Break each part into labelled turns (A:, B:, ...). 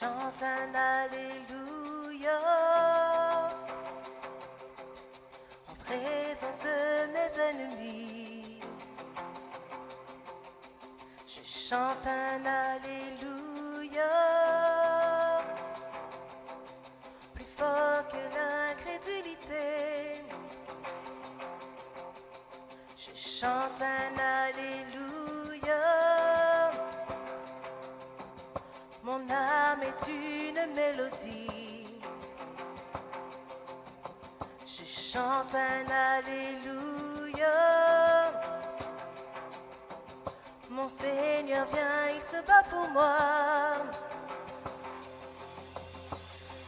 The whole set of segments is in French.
A: chante un alléluia en présence de mes ennemis. Je chante un alléluia plus fort que l'incrédulité. Je chante un alléluia. Mon âme est une mélodie. Je chante un alléluia. Mon Seigneur vient, il se bat pour moi.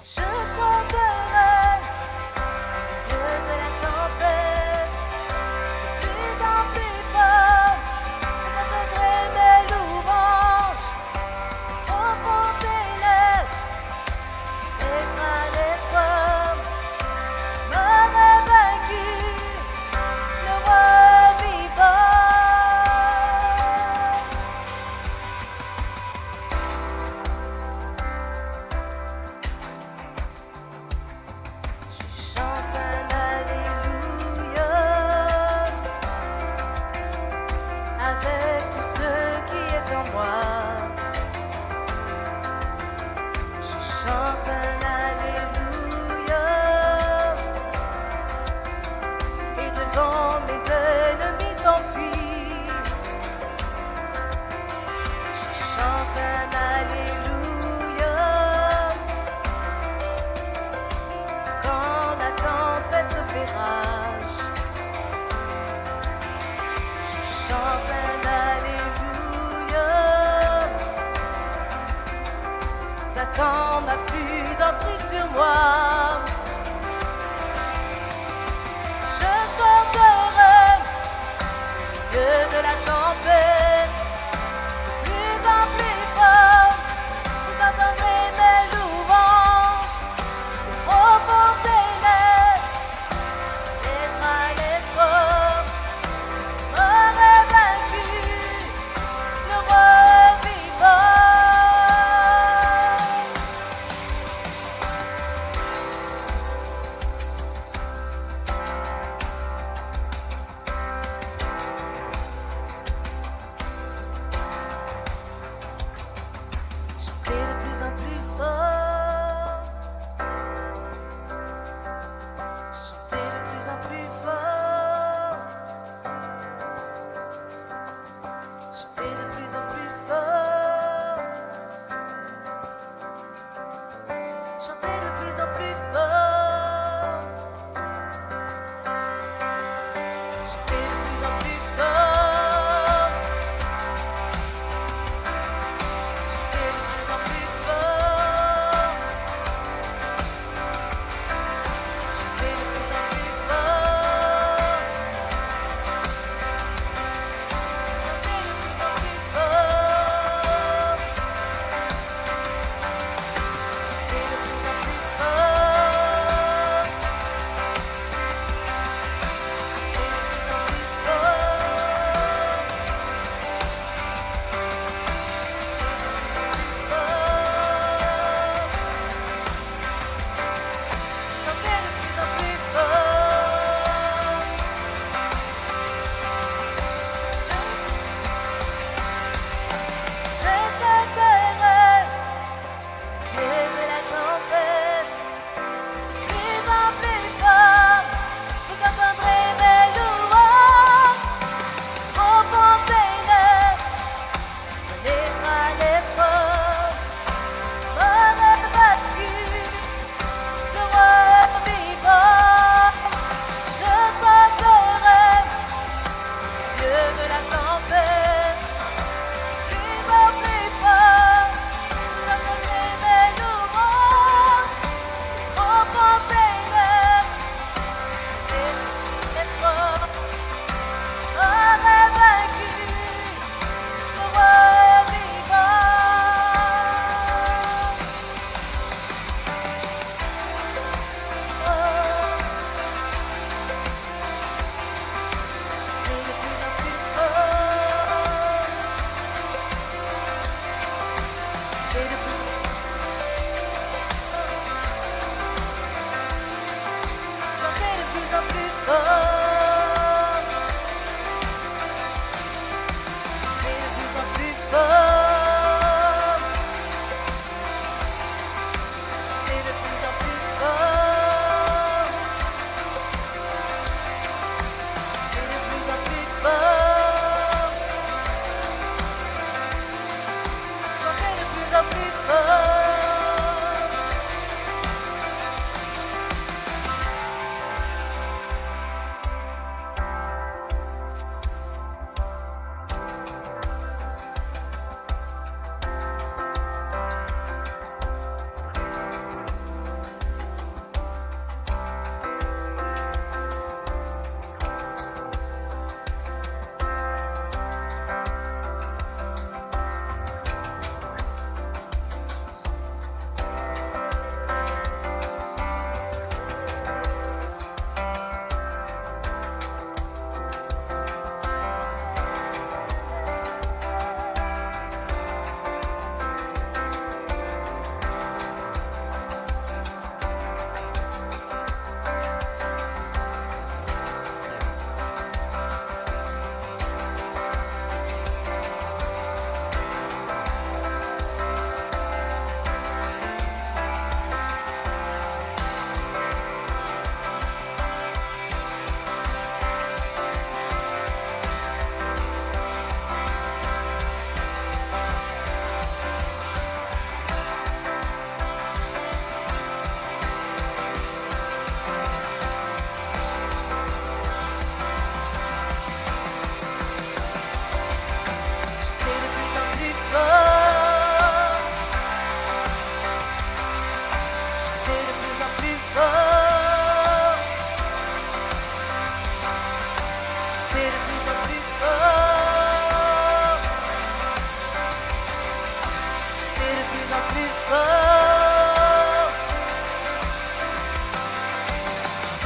A: Je chanterai au milieu de la tempête, de plus en plus fort. Vous entendrez mes louanges. Être à l'espoir, m'aurait vaincu, le roi vivant. Je chante un alléluia avec tout ce qui est en moi. Chante un alléluia et devant mes ennemis s'enfuient. Je chante un alléluia quand la tempête fait rage. Je chante un alléluia. Satan n'a plus d'emprise sur moi. Je chanterai au milieu de la tempête, plus en plus fort. Vous entendrez mes louanges, des profondes ténèbres, être à l'espoir, m'aurait vaincu, le roi vivant.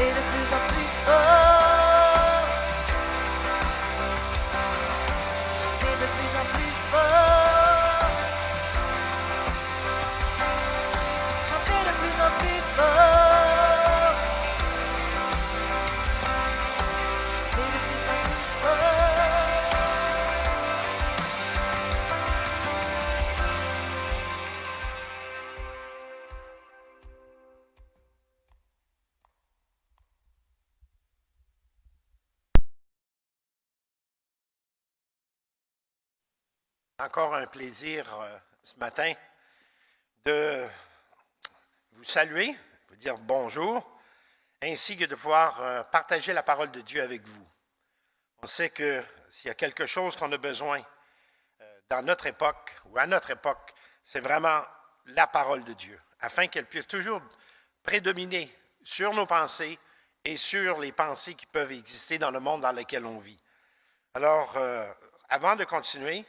A: chanter de plus en plus fort, chanter de plus en plus fort, chanter de plus en plus fort, chanter de plus en plus fort.
B: Encore un plaisir ce matin de vous saluer, de vous dire bonjour, ainsi que de pouvoir partager la parole de Dieu avec vous. On sait que s'il y a quelque chose qu'on a besoin dans notre époque ou à notre époque, c'est vraiment la parole de Dieu, afin qu'elle puisse toujours prédominer sur nos pensées et sur les pensées qui peuvent exister dans le monde dans lequel on vit. Alors, avant de continuer,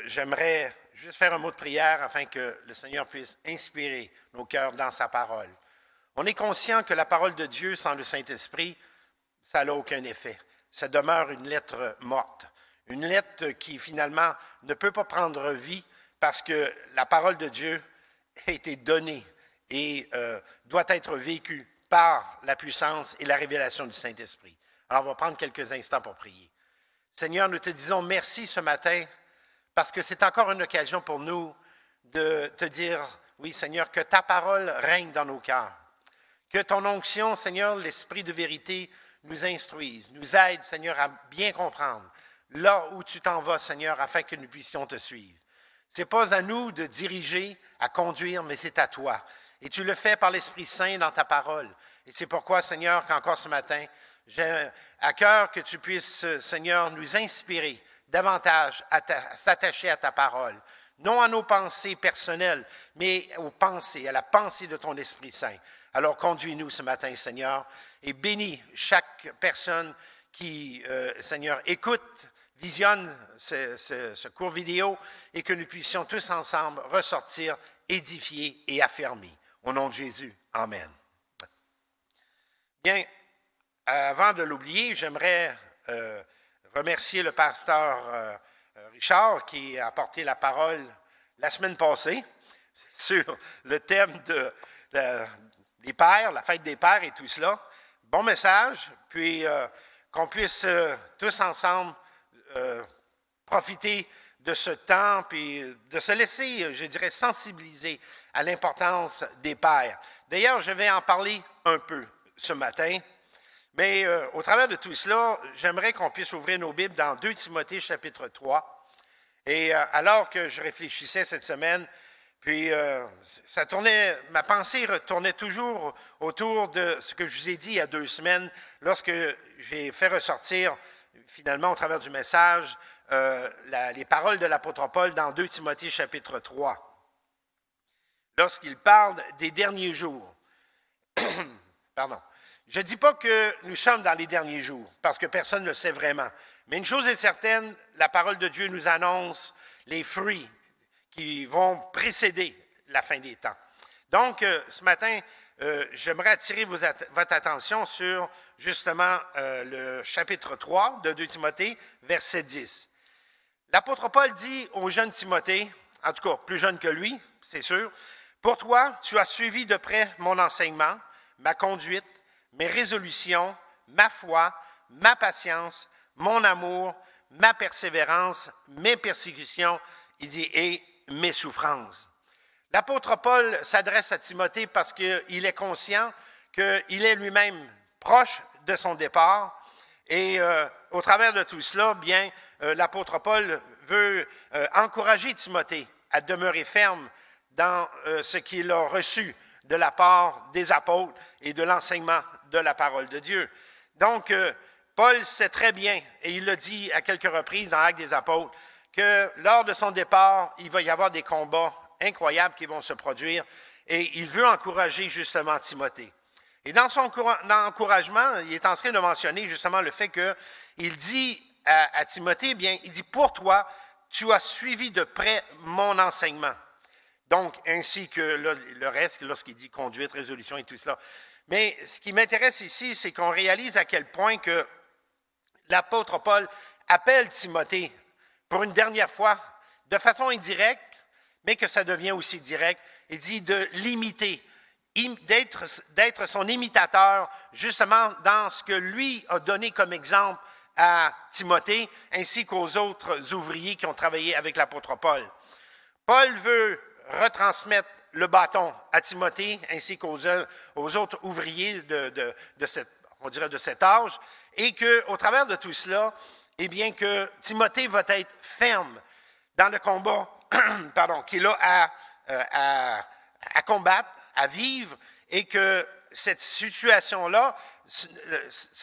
B: j'aimerais juste faire un mot de prière afin que le Seigneur puisse inspirer nos cœurs dans sa parole. On est conscient que la parole de Dieu sans le Saint-Esprit, ça n'a aucun effet. Ça demeure une lettre morte, une lettre qui finalement ne peut pas prendre vie parce que la parole de Dieu a été donnée et doit être vécue par la puissance et la révélation du Saint-Esprit. Alors, on va prendre quelques instants pour prier. Seigneur, nous te disons merci ce matin parce que c'est encore une occasion pour nous de te dire, oui Seigneur, que ta parole règne dans nos cœurs. Que ton onction, Seigneur, l'Esprit de vérité, nous instruise, nous aide, Seigneur, à bien comprendre là où tu t'en vas, Seigneur, afin que nous puissions te suivre. Ce n'est pas à nous de diriger, à conduire, mais c'est à toi. Et tu le fais par l'Esprit Saint dans ta parole. Et c'est pourquoi, Seigneur, qu'encore ce matin, j'ai à cœur que tu puisses, Seigneur, nous inspirer davantage à s'attacher à ta parole, non à nos pensées personnelles, mais aux pensées, à la pensée de ton Esprit Saint. Alors conduis-nous ce matin, Seigneur, et bénis chaque personne qui, Seigneur, écoute, visionne ce court vidéo et que nous puissions tous ensemble ressortir édifiés et affermis. Au nom de Jésus, Amen. Bien, avant de l'oublier, j'aimerais remercier le pasteur Richard qui a apporté la parole la semaine passée sur le thème des pères, la fête des pères et tout cela. Bon message, puis qu'on puisse tous ensemble profiter de ce temps, puis de se laisser, je dirais, sensibiliser à l'importance des pères. D'ailleurs, je vais en parler un peu ce matin. Mais au travers de tout cela, j'aimerais qu'on puisse ouvrir nos Bibles dans 2 Timothée chapitre 3. Et alors que je réfléchissais cette semaine, puis ma pensée retournait toujours autour de ce que je vous ai dit il y a 2 semaines, lorsque j'ai fait ressortir, finalement, au travers du message, les paroles de l'apôtre Paul dans 2 Timothée chapitre 3. Lorsqu'il parle des derniers jours. Pardon. Je ne dis pas que nous sommes dans les derniers jours, parce que personne ne le sait vraiment. Mais une chose est certaine, la parole de Dieu nous annonce les fruits qui vont précéder la fin des temps. Donc, ce matin, j'aimerais attirer votre attention sur, justement, le chapitre 3 de 2 Timothée, verset 10. L'apôtre Paul dit au jeune Timothée, en tout cas, plus jeune que lui, c'est sûr, « Pour toi, tu as suivi de près mon enseignement, ma conduite, mes résolutions, ma foi, ma patience, mon amour, ma persévérance, mes persécutions, il dit, et mes souffrances. » L'apôtre Paul s'adresse à Timothée parce qu'il est conscient qu'il est lui-même proche de son départ. Et au travers de tout cela, bien, l'apôtre Paul veut encourager Timothée à demeurer ferme dans ce qu'il a reçu de la part des apôtres et de l'enseignement de la parole de Dieu. Donc, Paul sait très bien, et il l'a dit à quelques reprises dans l'Acte des apôtres, que lors de son départ, il va y avoir des combats incroyables qui vont se produire, et il veut encourager justement Timothée. Et dans son encouragement, il est en train de mentionner justement le fait qu'il dit à Timothée, bien, il dit, « Pour toi, tu as suivi de près mon enseignement. » Donc, ainsi que le reste, lorsqu'il dit conduite, résolution et tout cela. Mais ce qui m'intéresse ici, c'est qu'on réalise à quel point que l'apôtre Paul appelle Timothée pour une dernière fois, de façon indirecte, mais que ça devient aussi direct. Il dit de l'imiter, d'être son imitateur, justement dans ce que lui a donné comme exemple à Timothée, ainsi qu'aux autres ouvriers qui ont travaillé avec l'apôtre Paul. Paul veut retransmettre le bâton à Timothée, ainsi qu'aux autres ouvriers de cet âge, et qu'au travers de tout cela, eh bien que Timothée va être ferme dans le combat qu'il a à combattre, à vivre, et que cette situation-là, ce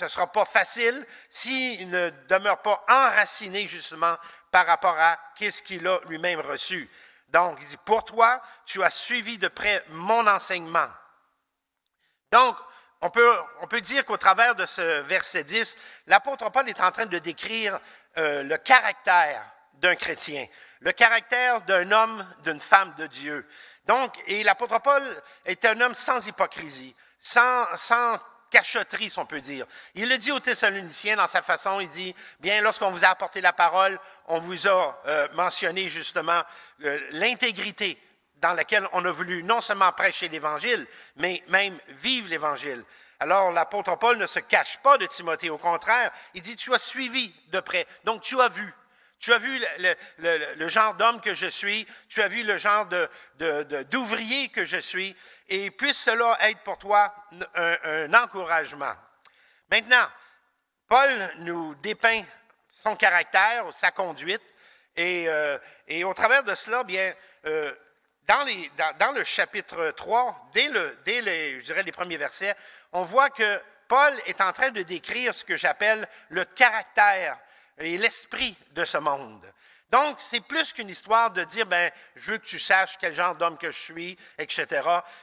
B: ne sera pas facile s'il ne demeure pas enraciné justement par rapport à ce qu'il a lui-même reçu. Donc, il dit, pour toi, tu as suivi de près mon enseignement. Donc, on peut dire qu'au travers de ce verset 10, l'apôtre Paul est en train de décrire le caractère d'un chrétien, le caractère d'un homme, d'une femme de Dieu. Donc, et l'apôtre Paul est un homme sans hypocrisie, sans cachotterie, si on peut dire. Il le dit aux Thessaloniciens dans sa façon, il dit, bien, lorsqu'on vous a apporté la parole, on vous a mentionné justement l'intégrité dans laquelle on a voulu non seulement prêcher l'Évangile, mais même vivre l'Évangile. Alors, l'apôtre Paul ne se cache pas de Timothée, au contraire, il dit, tu as suivi de près, donc tu as vu. Tu as vu le genre d'homme que je suis, tu as vu le genre d'ouvrier que je suis, et puisse cela être pour toi un encouragement. Maintenant, Paul nous dépeint son caractère, sa conduite, et au travers de cela, bien, dans le chapitre 3, dès les premiers versets, on voit que Paul est en train de décrire ce que j'appelle le caractère et l'esprit de ce monde. Donc, c'est plus qu'une histoire de dire, ben, je veux que tu saches quel genre d'homme que je suis, etc.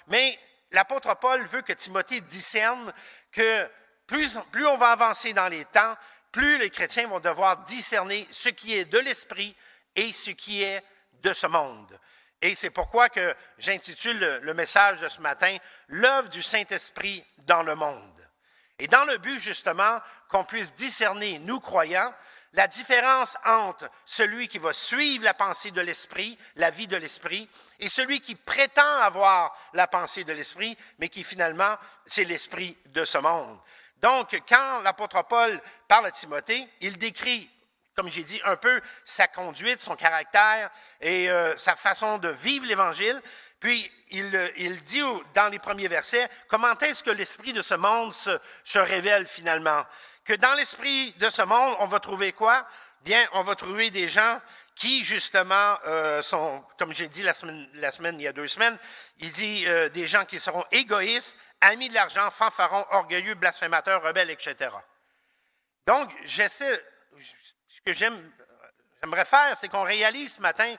B: Mais l'apôtre Paul veut que Timothée discerne que plus on va avancer dans les temps, plus les chrétiens vont devoir discerner ce qui est de l'esprit et ce qui est de ce monde. Et c'est pourquoi que j'intitule le message de ce matin « L'œuvre du Saint-Esprit dans le monde ». Et dans le but, justement, qu'on puisse discerner, nous croyants, la différence entre celui qui va suivre la pensée de l'Esprit, la vie de l'Esprit, et celui qui prétend avoir la pensée de l'Esprit, mais qui finalement, c'est l'Esprit de ce monde. Donc, quand l'apôtre Paul parle à Timothée, il décrit, comme j'ai dit, un peu sa conduite, son caractère et sa façon de vivre l'Évangile. Puis, il dit dans les premiers versets, comment est-ce que l'esprit de ce monde se révèle finalement? Que dans l'esprit de ce monde, on va trouver quoi? Bien, on va trouver des gens qui, justement, sont, comme j'ai dit la semaine, il y a 2 semaines, il dit des gens qui seront égoïstes, amis de l'argent, fanfarons, orgueilleux, blasphémateurs, rebelles, etc. Donc, ce que j'aimerais faire, c'est qu'on réalise ce matin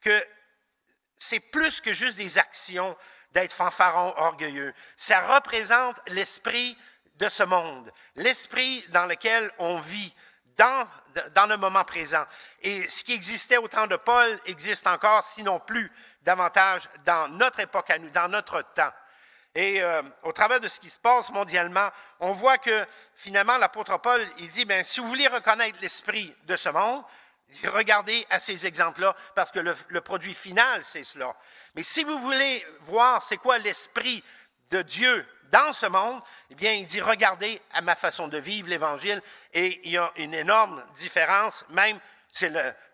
B: que c'est plus que juste des actions d'être fanfaron, orgueilleux. Ça représente l'esprit de ce monde, l'esprit dans lequel on vit dans le moment présent. Et ce qui existait au temps de Paul existe encore, sinon plus, davantage dans notre époque à nous, dans notre temps. Et au travers de ce qui se passe mondialement, on voit que finalement l'apôtre Paul, il dit, bien, si vous voulez reconnaître l'esprit de ce monde, regardez à ces exemples-là, parce que le produit final, c'est cela. Mais si vous voulez voir c'est quoi l'esprit de Dieu dans ce monde, eh bien, il dit, regardez à ma façon de vivre l'Évangile, et il y a une énorme différence, même,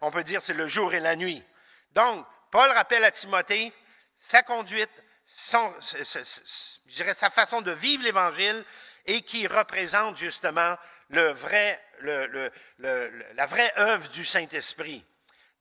B: on peut dire, c'est le jour et la nuit. Donc, Paul rappelle à Timothée sa conduite, je dirais sa façon de vivre l'Évangile, et qui représente justement la vraie œuvre du Saint-Esprit.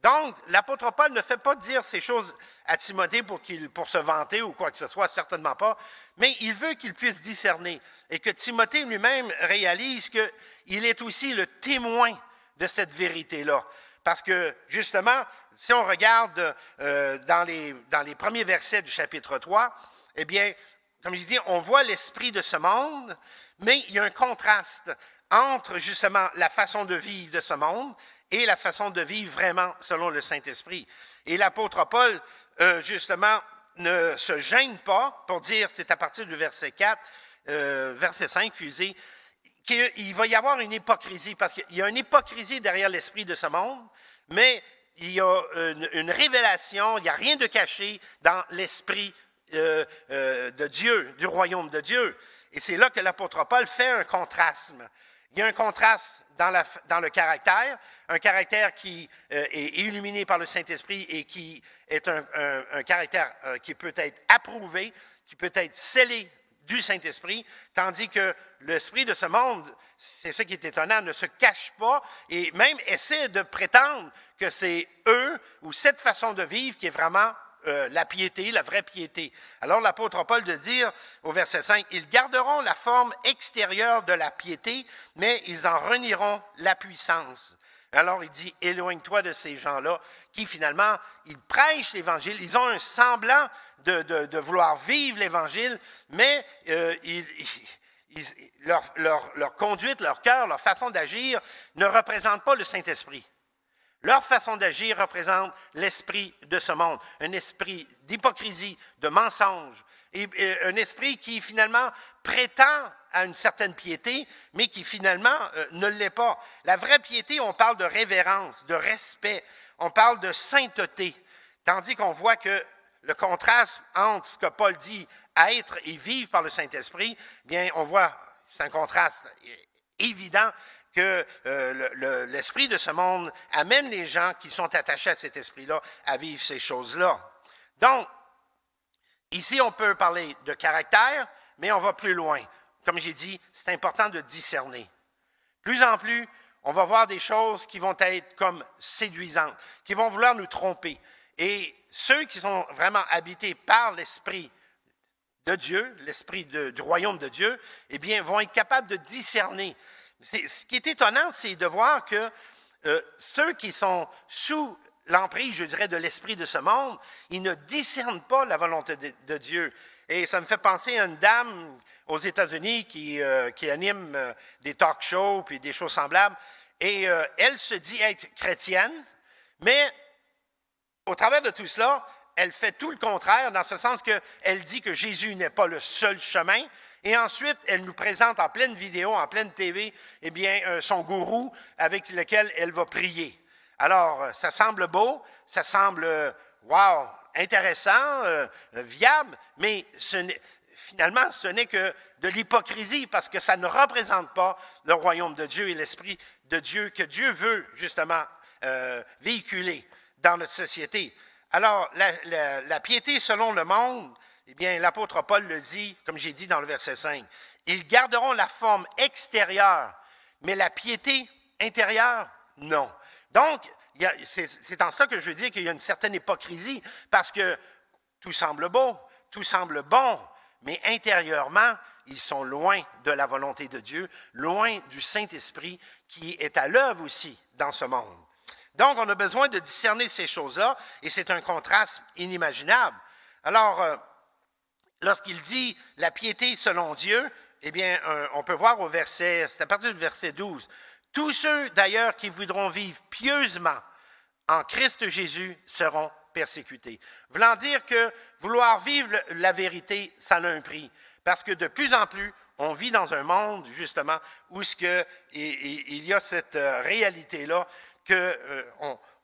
B: Donc, l'apôtre Paul ne fait pas dire ces choses à Timothée pour se vanter ou quoi que ce soit, certainement pas, mais il veut qu'il puisse discerner et que Timothée lui-même réalise qu'il est aussi le témoin de cette vérité-là. Parce que, justement, si on regarde dans les premiers versets du chapitre 3, eh bien, comme je dis, on voit l'esprit de ce monde, mais il y a un contraste entre, justement, la façon de vivre de ce monde et la façon de vivre vraiment selon le Saint-Esprit. Et l'apôtre Paul, justement, ne se gêne pas pour dire, c'est à partir du verset 4, verset 5, excusez, qu'il va y avoir une hypocrisie, parce qu'il y a une hypocrisie derrière l'esprit de ce monde, mais il y a une révélation, il n'y a rien de caché dans l'esprit de Dieu, du royaume de Dieu. Et c'est là que l'apôtre Paul fait un contraste. Il y a un contraste dans le caractère, un caractère qui est illuminé par le Saint-Esprit et qui est un caractère qui peut être approuvé, qui peut être scellé du Saint-Esprit, tandis que l'esprit de ce monde, c'est ce qui est étonnant, ne se cache pas et même essaie de prétendre que c'est eux ou cette façon de vivre qui est vraiment la piété, la vraie piété. Alors l'apôtre Paul de dire au verset 5, « Ils garderont la forme extérieure de la piété, mais ils en renieront la puissance. » Alors il dit, éloigne-toi de ces gens-là qui finalement, ils prêchent l'Évangile, ils ont un semblant de vouloir vivre l'Évangile, mais leur conduite, leur cœur, leur façon d'agir ne représente pas le Saint-Esprit. Leur façon d'agir représente l'esprit de ce monde, un esprit d'hypocrisie, de mensonge, et un esprit qui finalement prétend à une certaine piété, mais qui finalement ne l'est pas. La vraie piété, on parle de révérence, de respect, on parle de sainteté, tandis qu'on voit que le contraste entre ce que Paul dit, être et vivre par le Saint-Esprit, bien, on voit, c'est un contraste évident que l'esprit de ce monde amène les gens qui sont attachés à cet esprit-là à vivre ces choses-là. Donc, ici, on peut parler de caractère, mais on va plus loin. Comme j'ai dit, c'est important de discerner. Plus en plus, on va voir des choses qui vont être comme séduisantes, qui vont vouloir nous tromper. Et ceux qui sont vraiment habités par l'esprit de Dieu, l'esprit du royaume de Dieu, eh bien, vont être capables de discerner. Ce qui est étonnant, c'est de voir que ceux qui sont sous l'emprise, je dirais, de l'esprit de ce monde, ils ne discernent pas la volonté de Dieu. Et ça me fait penser à une dame aux États-Unis qui anime des talk shows puis des choses semblables. Et elle se dit être chrétienne, mais au travers de tout cela, elle fait tout le contraire, dans ce sens qu'elle dit que Jésus n'est pas le seul chemin. Et ensuite, elle nous présente en pleine vidéo, en pleine TV, eh bien, son gourou avec lequel elle va prier. Alors, ça semble beau, ça semble, wow, intéressant, viable, mais finalement, ce n'est que de l'hypocrisie parce que ça ne représente pas le royaume de Dieu et l'esprit de Dieu que Dieu veut justement véhiculer dans notre société. Alors, la piété selon le monde, eh bien, l'apôtre Paul le dit, comme j'ai dit dans le verset 5, « Ils garderont la forme extérieure, mais la piété intérieure, non. » Donc, c'est en ça que je veux dire qu'il y a une certaine hypocrisie, parce que tout semble beau, tout semble bon, mais intérieurement, ils sont loin de la volonté de Dieu, loin du Saint-Esprit qui est à l'œuvre aussi dans ce monde. Donc, on a besoin de discerner ces choses-là, et c'est un contraste inimaginable. Alors, lorsqu'il dit « la piété selon Dieu », eh bien, on peut voir au verset, c'est à partir du verset 12, « Tous ceux d'ailleurs qui voudront vivre pieusement en Christ Jésus seront persécutés. » Voulant dire que vouloir vivre la vérité, ça a un prix. Parce que de plus en plus, on vit dans un monde, justement, où il y a cette réalité-là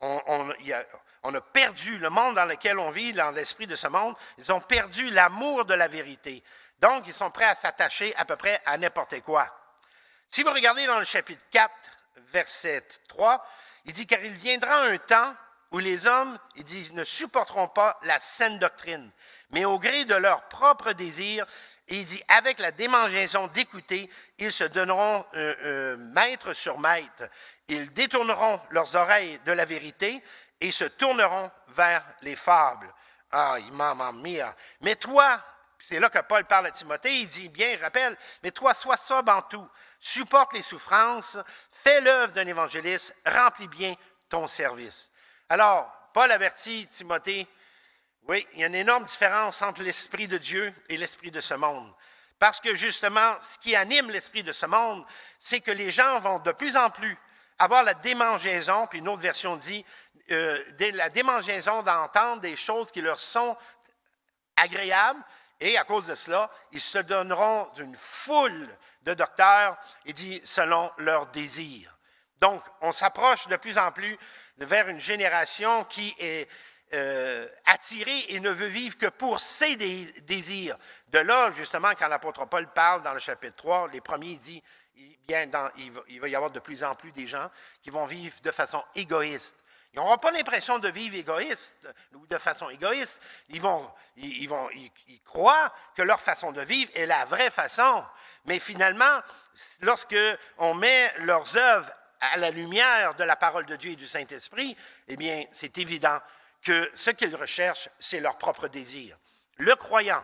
B: on a perdu le monde dans lequel on vit, dans l'esprit de ce monde, ils ont perdu l'amour de la vérité. Donc, ils sont prêts à s'attacher à peu près à n'importe quoi. Si vous regardez dans le chapitre 4, verset 3, il dit « Car il viendra un temps où les hommes, il dit, ne supporteront pas la saine doctrine, mais au gré de leurs propres désirs, et il dit, avec la démangeaison d'écouter, ils se donneront maître sur maître. Ils détourneront leurs oreilles de la vérité et se tourneront vers les fables. » Ah, mamma mia. Mais toi, c'est là que Paul parle à Timothée, il dit, bien, rappelle, mais toi, sois sobre en tout, supporte les souffrances, fais l'œuvre d'un évangéliste, remplis bien ton service. Alors, Paul avertit Timothée, oui, il y a une énorme différence entre l'esprit de Dieu et l'esprit de ce monde. Parce que justement, ce qui anime l'esprit de ce monde, c'est que les gens vont de plus en plus avoir la démangeaison, puis une autre version dit, la démangeaison d'entendre des choses qui leur sont agréables Et à cause de cela, ils se donneront une foule de docteurs, il dit, selon leurs désirs. Donc, on s'approche de plus en plus vers une génération qui est attirée et ne veut vivre que pour ses désirs. De là, justement, quand l'apôtre Paul parle dans le chapitre 3, les premiers, il dit, il va y avoir de plus en plus des gens qui vont vivre de façon égoïste. Ils n'auront pas l'impression de vivre égoïste ou de façon égoïste. Ils croient que leur façon de vivre est la vraie façon. Mais finalement, lorsque on met leurs œuvres à la lumière de la parole de Dieu et du Saint-Esprit, eh bien, c'est évident que ce qu'ils recherchent, c'est leur propre désir. Le croyant,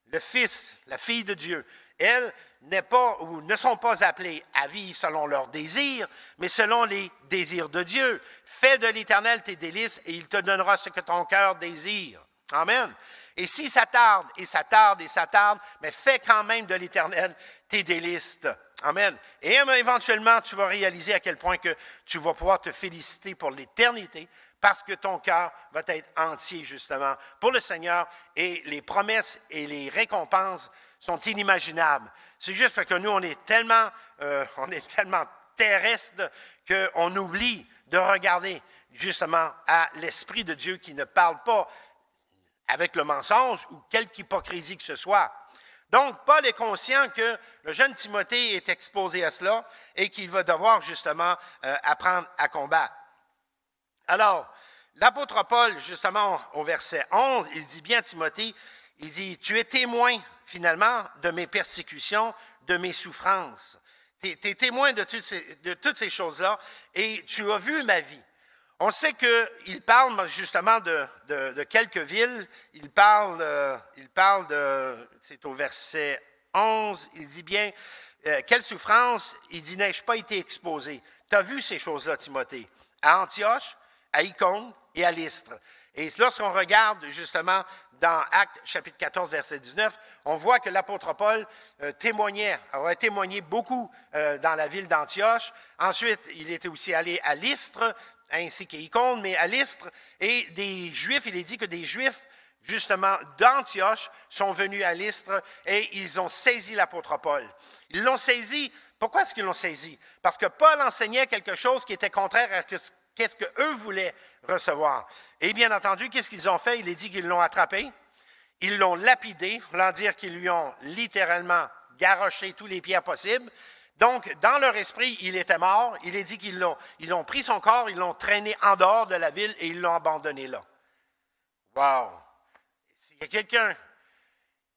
B: le fils, la fille de Dieu, elles ne sont pas appelées à vivre selon leurs désirs, mais selon les désirs de Dieu. Fais de l'Éternel tes délices et il te donnera ce que ton cœur désire. Amen. Et si ça tarde, et ça tarde, et ça tarde, mais fais quand même de l'Éternel tes délices. Amen. Et éventuellement, tu vas réaliser à quel point que tu vas pouvoir te féliciter pour l'éternité parce que ton cœur va être entier, justement, pour le Seigneur et les promesses et les récompenses sont inimaginables. C'est juste parce que nous, on est tellement terrestres qu'on oublie de regarder, justement, à l'Esprit de Dieu qui ne parle pas avec le mensonge ou quelque hypocrisie que ce soit. Donc, Paul est conscient que le jeune Timothée est exposé à cela et qu'il va devoir justement apprendre à combattre. Alors, l'apôtre Paul, justement, au verset 11, il dit bien à Timothée, il dit, « Tu es témoin, finalement, de mes persécutions, de mes souffrances. Tu es témoin de toutes ces choses-là et tu as vu ma vie. » On sait qu'il parle justement de quelques villes. Il parle c'est au verset 11, il dit bien, quelle souffrance, il dit, n'ai-je pas été exposé? Tu as vu ces choses-là, Timothée, à Antioche, à Icône et à Lystre. Et lorsqu'on regarde justement dans Actes chapitre 14, verset 19, on voit que l'apôtre Paul aurait témoigné beaucoup dans la ville d'Antioche. Ensuite, il était aussi allé à Lystre, ainsi qu'à Icône, mais à Lystre, et des Juifs, il est dit que des Juifs, justement, d'Antioche, sont venus à Lystre et ils ont saisi l'apôtre Paul. Ils l'ont saisi. Pourquoi est-ce qu'ils l'ont saisi? Parce que Paul enseignait quelque chose qui était contraire à ce qu'eux voulaient recevoir. Et bien entendu, qu'est-ce qu'ils ont fait? Il est dit qu'ils l'ont attrapé, ils l'ont lapidé, voulant dire qu'ils lui ont littéralement garoché tous les pierres possibles. Donc, dans leur esprit, il était mort. Il est dit qu'ils ont pris son corps, ils l'ont traîné en dehors de la ville et ils l'ont abandonné là. Wow! S'il y a quelqu'un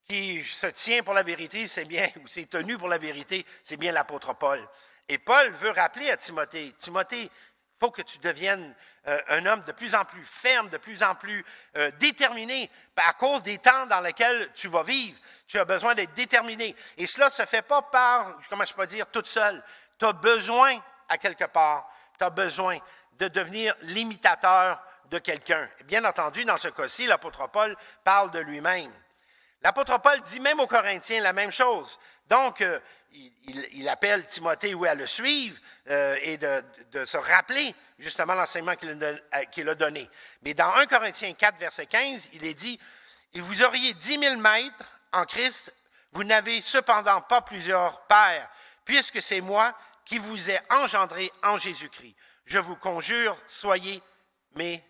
B: qui se tient pour la vérité, c'est bien, ou s'est tenu pour la vérité, c'est bien l'apôtre Paul. Et Paul veut rappeler à Timothée, Timothée, il faut que tu deviennes un homme de plus en plus ferme, de plus en plus déterminé à cause des temps dans lesquels tu vas vivre. Tu as besoin d'être déterminé. Et cela ne se fait pas par, comment je peux dire, toute seule. Tu as besoin, à quelque part, tu as besoin de devenir l'imitateur de quelqu'un. Et bien entendu, dans ce cas-ci, l'apôtre Paul parle de lui-même. L'apôtre Paul dit même aux Corinthiens la même chose. Donc, il appelle Timothée à le suivre et de se rappeler justement l'enseignement qu'il a donné. Mais dans 1 Corinthiens 4, verset 15, il est dit, « Vous auriez 10 000 maîtres en Christ, vous n'avez cependant pas plusieurs pères, puisque c'est moi qui vous ai engendré en Jésus-Christ. Je vous conjure, soyez mes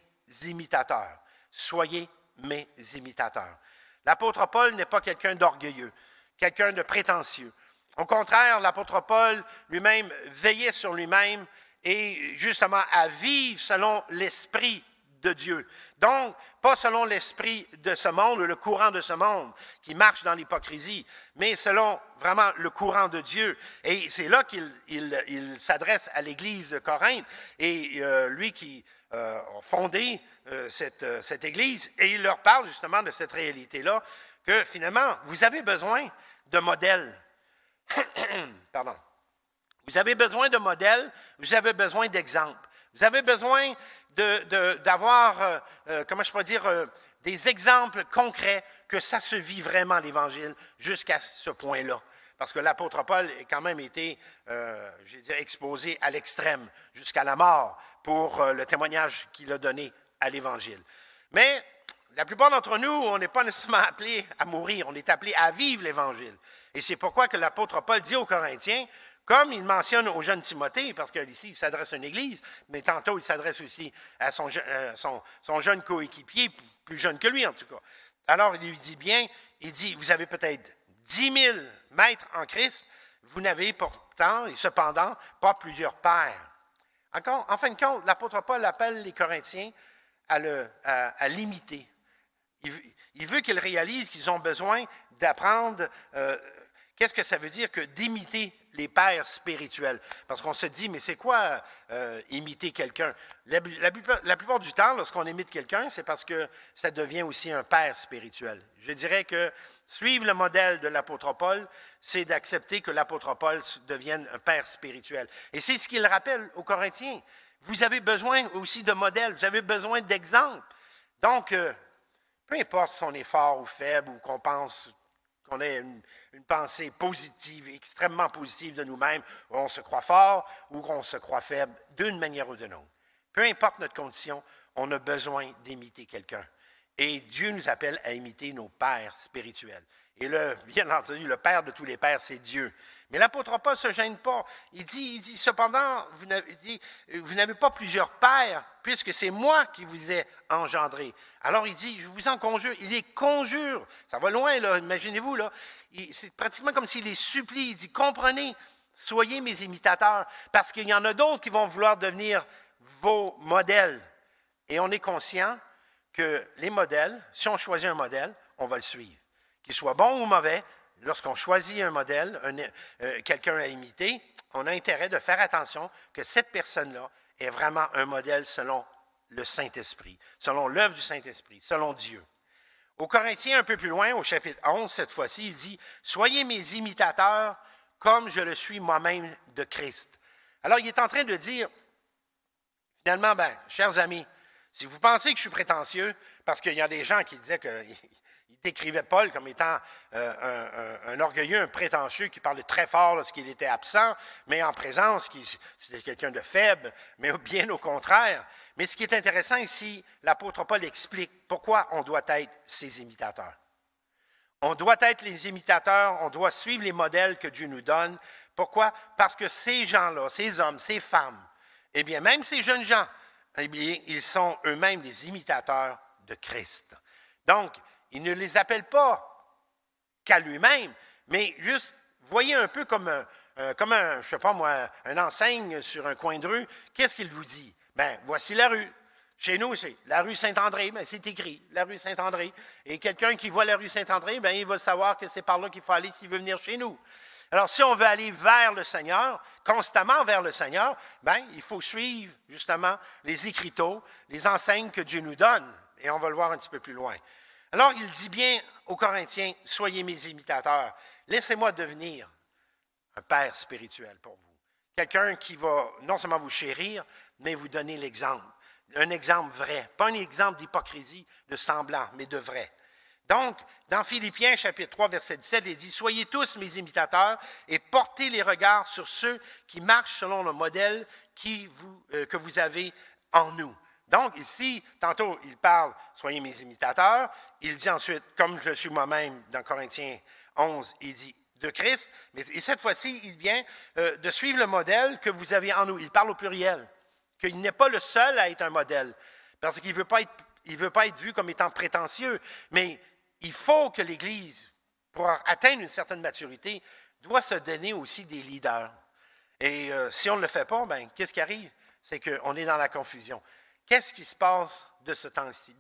B: imitateurs. » Soyez mes imitateurs. L'apôtre Paul n'est pas quelqu'un d'orgueilleux, quelqu'un de prétentieux. Au contraire, l'apôtre Paul lui-même veillait sur lui-même et justement à vivre selon l'esprit de Dieu. Donc, pas selon l'esprit de ce monde, le courant de ce monde qui marche dans l'hypocrisie, mais selon vraiment le courant de Dieu. Et c'est là qu'il s'adresse à l'Église de Corinthe et lui qui a fondé cette Église, et il leur parle justement de cette réalité-là, que finalement, vous avez besoin de modèles. Pardon. Vous avez besoin de modèles, vous avez besoin d'exemples. Vous avez besoin d'avoir, comment je peux dire, des exemples concrets que ça se vit vraiment l'Évangile jusqu'à ce point-là. Parce que l'apôtre Paul a quand même été, je vais dire, exposé à l'extrême, jusqu'à la mort, pour le témoignage qu'il a donné à l'Évangile. Mais la plupart d'entre nous, on n'est pas nécessairement appelés à mourir, on est appelés à vivre l'Évangile. Et c'est pourquoi que l'apôtre Paul dit aux Corinthiens, comme il mentionne au jeune Timothée, parce qu'ici, il s'adresse à une église, mais tantôt, il s'adresse aussi à son jeune coéquipier, plus jeune que lui en tout cas. Alors, il lui dit bien, il dit, vous avez peut-être 10 000 maîtres en Christ, vous n'avez pourtant et cependant pas plusieurs pères. Encore, en fin de compte, l'apôtre Paul appelle les Corinthiens à l'imiter. Il veut qu'ils réalisent qu'ils ont besoin d'apprendre qu'est-ce que ça veut dire que d'imiter les pères spirituels. Parce qu'on se dit, mais c'est quoi imiter quelqu'un? La plupart du temps, lorsqu'on imite quelqu'un, c'est parce que ça devient aussi un père spirituel. Je dirais que suivre le modèle de l'apôtre Paul, c'est d'accepter que l'apôtre Paul devienne un père spirituel. Et c'est ce qu'il rappelle aux Corinthiens. Vous avez besoin aussi de modèles, vous avez besoin d'exemples. Donc, peu importe si on est fort ou faible ou qu'on pense qu'on ait une pensée positive, extrêmement positive de nous-mêmes, où on se croit fort ou qu'on se croit faible, d'une manière ou d'une autre. Peu importe notre condition, on a besoin d'imiter quelqu'un. Et Dieu nous appelle à imiter nos pères spirituels. Et bien entendu, le père de tous les pères, c'est Dieu. Mais l'apôtre Paul ne se gêne pas. Il dit cependant, vous n'avez pas plusieurs pères, puisque c'est moi qui vous ai engendré. Alors il dit, je vous en conjure. Il les conjure. Ça va loin, là, imaginez-vous. Là. C'est pratiquement comme s'il les supplie. Il dit, comprenez, soyez mes imitateurs, parce qu'il y en a d'autres qui vont vouloir devenir vos modèles. Et on est conscient que les modèles, si on choisit un modèle, on va le suivre. Qu'il soit bon ou mauvais, lorsqu'on choisit un modèle, quelqu'un à imiter, on a intérêt de faire attention que cette personne-là est vraiment un modèle selon le Saint-Esprit, selon l'œuvre du Saint-Esprit, selon Dieu. Aux Corinthiens, un peu plus loin, au chapitre 11, cette fois-ci, il dit « Soyez mes imitateurs comme je le suis moi-même de Christ. » Alors, il est en train de dire, finalement, chers amis, si vous pensez que je suis prétentieux, parce qu'il y a des gens qui disaient qu'ils décrivaient Paul comme étant un orgueilleux, un prétentieux qui parlait très fort lorsqu'il était absent, mais en présence, c'était quelqu'un de faible, mais bien au contraire. Mais ce qui est intéressant ici, l'apôtre Paul explique pourquoi on doit être ses imitateurs. On doit être les imitateurs, on doit suivre les modèles que Dieu nous donne. Pourquoi? Parce que ces gens-là, ces hommes, ces femmes, eh bien, même ces jeunes gens, eh bien, ils sont eux-mêmes des imitateurs de Christ. Donc, il ne les appelle pas qu'à lui-même, mais juste, voyez un peu comme un, je sais pas moi, un enseigne sur un coin de rue. Qu'est-ce qu'il vous dit? Voici la rue. Chez nous, c'est la rue Saint-André, c'est écrit, la rue Saint-André. Et quelqu'un qui voit la rue Saint-André, il va savoir que c'est par là qu'il faut aller s'il veut venir chez nous. Alors, si on veut aller vers le Seigneur, constamment vers le Seigneur, il faut suivre justement les écriteaux, les enseignes que Dieu nous donne. Et on va le voir un petit peu plus loin. Alors, il dit bien aux Corinthiens, soyez mes imitateurs. Laissez-moi devenir un père spirituel pour vous. Quelqu'un qui va non seulement vous chérir, mais vous donner l'exemple. Un exemple vrai. Pas un exemple d'hypocrisie, de semblant, mais de vrai. Donc, dans Philippiens, chapitre 3, verset 17, il dit « Soyez tous mes imitateurs et portez les regards sur ceux qui marchent selon le modèle que vous avez en nous. » Donc, ici, tantôt, il parle « Soyez mes imitateurs ». Il dit ensuite, comme je suis moi-même, dans Corinthiens 11, il dit « de Christ ». Et cette fois-ci, il vient de suivre le modèle que vous avez en nous. Il parle au pluriel. Qu'il n'est pas le seul à être un modèle. Parce qu'il ne veut pas être vu comme étant prétentieux, mais il faut que l'Église, pour atteindre une certaine maturité, doit se donner aussi des leaders. Et si on ne le fait pas, qu'est-ce qui arrive? C'est qu'on est dans la confusion. Qu'est-ce qui se passe de ce temps-ci,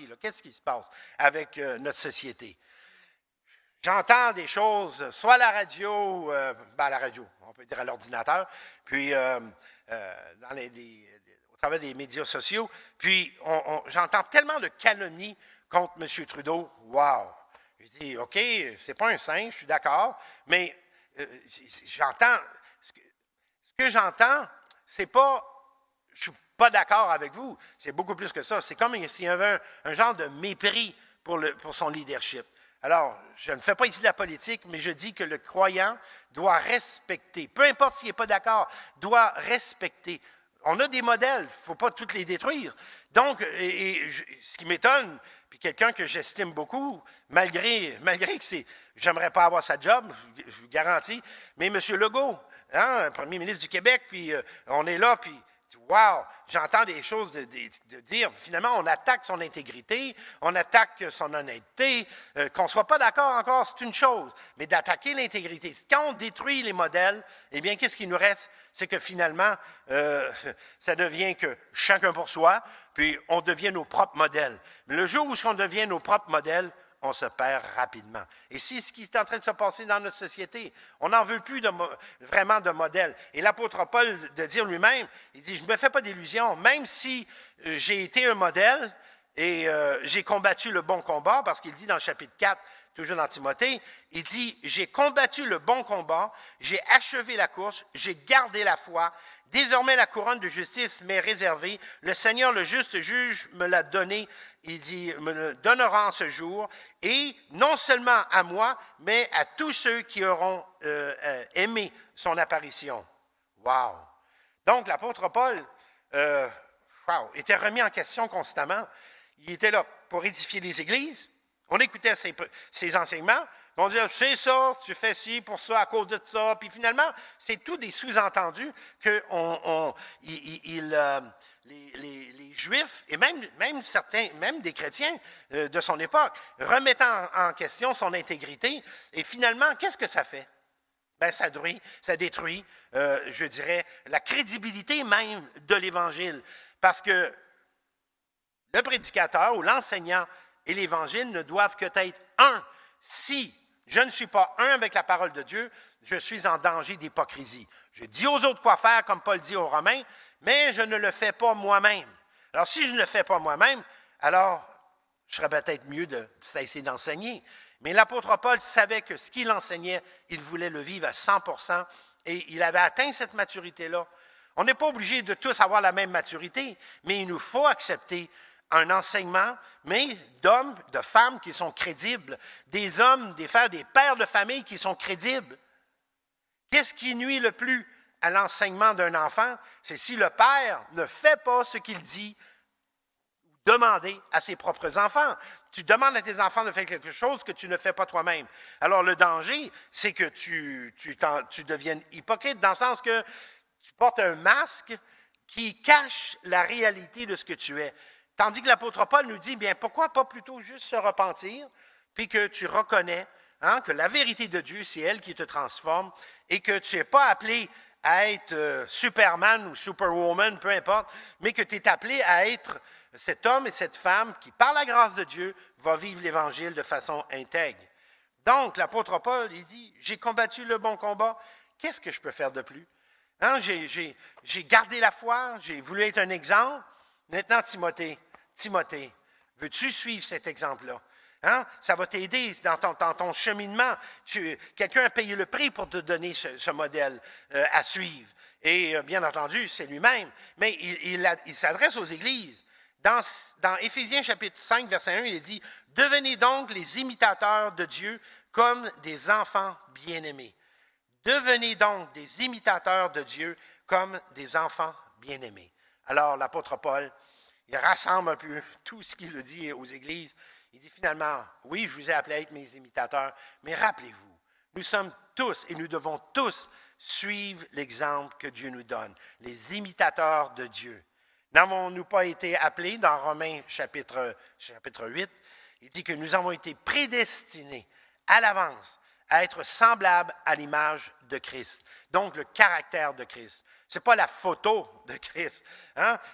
B: là? Qu'est-ce qui se passe avec notre société? J'entends des choses, soit à la radio, on peut dire à l'ordinateur, puis au travers des médias sociaux, puis j'entends tellement de calomnies contre M. Trudeau. Wow! Je dis, OK, c'est pas un saint, je suis d'accord, mais j'entends, ce que j'entends, c'est pas, je suis pas d'accord avec vous, c'est beaucoup plus que ça. C'est comme s'il y avait un genre de mépris pour son leadership. Alors, je ne fais pas ici de la politique, mais je dis que le croyant doit respecter, peu importe s'il n'est pas d'accord, doit respecter. on a des modèles, il ne faut pas tous les détruire. Donc, ce qui m'étonne, puis quelqu'un que j'estime beaucoup, malgré que j'aimerais pas avoir sa job, je vous garantis, mais M. Legault, hein, premier ministre du Québec, puis on est là, puis wow, j'entends des choses de dire, finalement, on attaque son intégrité, on attaque son honnêteté, qu'on ne soit pas d'accord encore, c'est une chose, mais d'attaquer l'intégrité. Quand on détruit les modèles, eh bien, qu'est-ce qui nous reste? C'est que finalement, ça devient que chacun pour soi, puis on devient nos propres modèles. Mais le jour où on devient nos propres modèles, on se perd rapidement. Et c'est ce qui est en train de se passer dans notre société. On n'en veut plus vraiment de modèle. Et l'apôtre Paul, de dire lui-même, il dit, je ne me fais pas d'illusions, même si j'ai été un modèle et j'ai combattu le bon combat, parce qu'il dit dans le chapitre 4, toujours dans Timothée, il dit, j'ai combattu le bon combat, j'ai achevé la course, j'ai gardé la foi, désormais la couronne de justice m'est réservée, le Seigneur, le juste juge, me l'a donnée, il dit, me le donnera en ce jour, et non seulement à moi, mais à tous ceux qui auront aimé son apparition. Wow! Donc, l'apôtre Paul était remis en question constamment. Il était là pour édifier les églises. On écoutait ses enseignements. On disait, c'est ça, tu fais ci pour ça, à cause de ça. Puis finalement, c'est tout des sous-entendus que les Juifs, et même certains, même des chrétiens de son époque, remettant en question son intégrité. Et finalement, qu'est-ce que ça fait? Ben, ça détruit, je dirais, la crédibilité même de l'Évangile. Parce que le prédicateur ou l'enseignant et l'Évangile ne doivent que être un. Si je ne suis pas un avec la parole de Dieu, je suis en danger d'hypocrisie. Je dis aux autres quoi faire, comme Paul dit aux Romains, mais je ne le fais pas moi-même. Alors, si je ne le fais pas moi-même, alors je serais peut-être mieux de cesser d'enseigner. Mais l'apôtre Paul savait que ce qu'il enseignait, il voulait le vivre à 100%, et il avait atteint cette maturité-là. On n'est pas obligé de tous avoir la même maturité, mais il nous faut accepter un enseignement, mais d'hommes, de femmes qui sont crédibles, des hommes, des pères de famille qui sont crédibles. Qu'est-ce qui nuit le plus à l'enseignement d'un enfant? C'est si le père ne fait pas ce qu'il dit, demander à ses propres enfants. Tu demandes à tes enfants de faire quelque chose que tu ne fais pas toi-même. Alors le danger, c'est que tu deviennes hypocrite, dans le sens que tu portes un masque qui cache la réalité de ce que tu es. Tandis que l'apôtre Paul nous dit, bien, pourquoi pas plutôt juste se repentir, puis que tu reconnais que la vérité de Dieu, c'est elle qui te transforme, et que tu n'es pas appelé à être Superman ou Superwoman, peu importe, mais que tu es appelé à être cet homme et cette femme qui, par la grâce de Dieu, va vivre l'Évangile de façon intègre. Donc, l'apôtre Paul, il dit, j'ai combattu le bon combat, qu'est-ce que je peux faire de plus? J'ai gardé la foi, j'ai voulu être un exemple. Maintenant, Timothée, veux-tu suivre cet exemple-là? Ça va t'aider dans ton cheminement. Quelqu'un a payé le prix pour te donner ce modèle à suivre. Et bien entendu, c'est lui-même. Mais il s'adresse aux églises. Dans Éphésiens chapitre 5, verset 1, il est dit, « Devenez donc les imitateurs de Dieu comme des enfants bien-aimés. » Devenez donc des imitateurs de Dieu comme des enfants bien-aimés. Alors, l'apôtre Paul, il rassemble un peu tout ce qu'il dit aux églises. Il dit finalement, oui, je vous ai appelé à être mes imitateurs, mais rappelez-vous, nous sommes tous et nous devons tous suivre l'exemple que Dieu nous donne, les imitateurs de Dieu. N'avons-nous pas été appelés dans Romains chapitre 8, il dit que nous avons été prédestinés à l'avance à être semblables à l'image de Christ. Donc, le caractère de Christ. Ce n'est pas la photo de Christ,